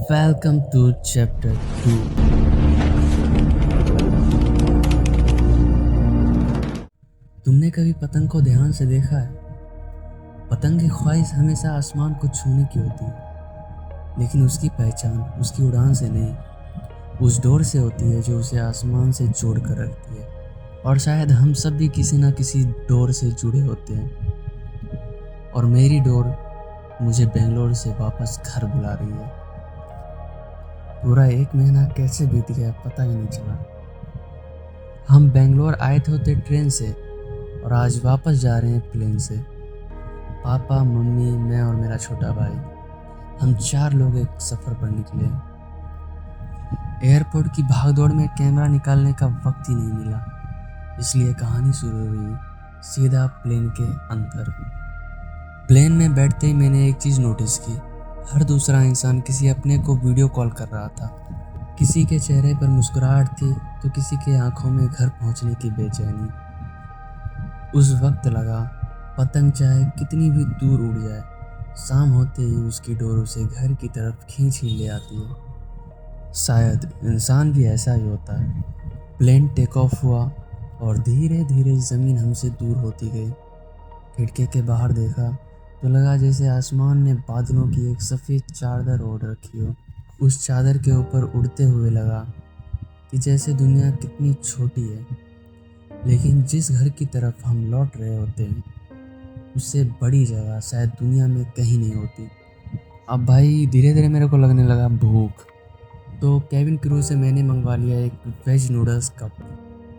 Welcome to chapter 2। तुमने कभी पतंग को ध्यान से देखा है? पतंग की ख्वाहिश हमेशा आसमान को छूने की होती है, लेकिन उसकी पहचान उसकी उड़ान से नहीं, उस डोर से होती है जो उसे आसमान से जोड़ कर रखती है। और शायद हम सब भी किसी न किसी डोर से जुड़े होते हैं। और मेरी डोर मुझे बेंगलोर से वापस घर बुला रही है। पूरा 1 महीना कैसे बीत गया पता ही नहीं चला। हम बेंगलोर आए थे होते ट्रेन से और आज वापस जा रहे हैं प्लेन से। पापा, मम्मी, मैं और मेरा छोटा भाई, हम 4 लोग एक सफ़र पर निकले। एयरपोर्ट की भागदौड़ में कैमरा निकालने का वक्त ही नहीं मिला, इसलिए कहानी शुरू हुई सीधा प्लेन के अंदर। प्लेन में बैठते ही मैंने एक चीज़ नोटिस की, हर दूसरा इंसान किसी अपने को वीडियो कॉल कर रहा था। किसी के चेहरे पर मुस्कुराहट थी तो किसी के आंखों में घर पहुंचने की बेचैनी। उस वक्त लगा पतंग चाहे कितनी भी दूर उड़ जाए, शाम होते ही उसकी डोर उसे घर की तरफ खींच ही ले आती है। शायद इंसान भी ऐसा ही होता है। प्लेन टेक ऑफ हुआ और धीरे धीरे ज़मीन हमसे दूर होती गई। खिड़की के बाहर देखा तो लगा जैसे आसमान ने बादलों की एक सफ़ेद चादर ओढ़ रखी हो। उस चादर के ऊपर उड़ते हुए लगा कि जैसे दुनिया कितनी छोटी है, लेकिन जिस घर की तरफ हम लौट रहे होते हैं उससे बड़ी जगह शायद दुनिया में कहीं नहीं होती। अब भाई धीरे धीरे मेरे को लगने लगा भूख, तो केबिन क्रू से मैंने मंगवा लिया एक वेज नूडल्स कप,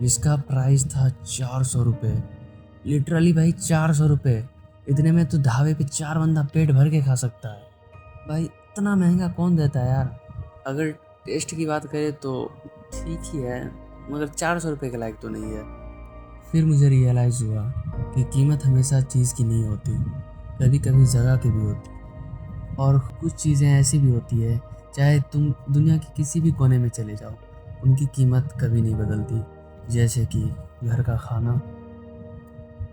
जिसका प्राइस था 400 रुपये। लिटरली भाई 400 रुपये, इतने में तो ढाबे पे 4 बंदा पेट भर के खा सकता है। भाई इतना महंगा कौन देता है यार। अगर टेस्ट की बात करें तो ठीक ही है, मगर 400 रुपये के लायक तो नहीं है। फिर मुझे रियलाइज़ हुआ कि कीमत हमेशा चीज़ की नहीं होती, कभी कभी जगह की भी होती है। और कुछ चीज़ें ऐसी भी होती है, चाहे तुम दुनिया के किसी भी कोने में चले जाओ, उनकी कीमत कभी नहीं बदलती। जैसे कि घर का खाना,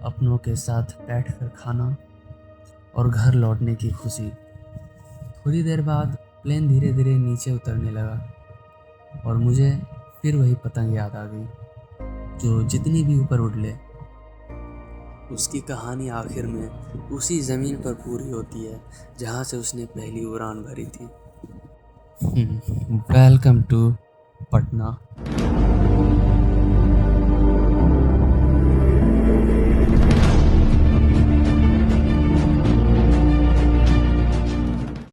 अपनों के साथ बैठकर खाना और घर लौटने की खुशी। थोड़ी देर बाद प्लेन धीरे धीरे नीचे उतरने लगा और मुझे फिर वही पतंग याद आ गई, जो जितनी भी ऊपर उड़ ले उसकी कहानी आखिर में उसी ज़मीन पर पूरी होती है जहाँ से उसने पहली उड़ान भरी थी। Welcome to Patna.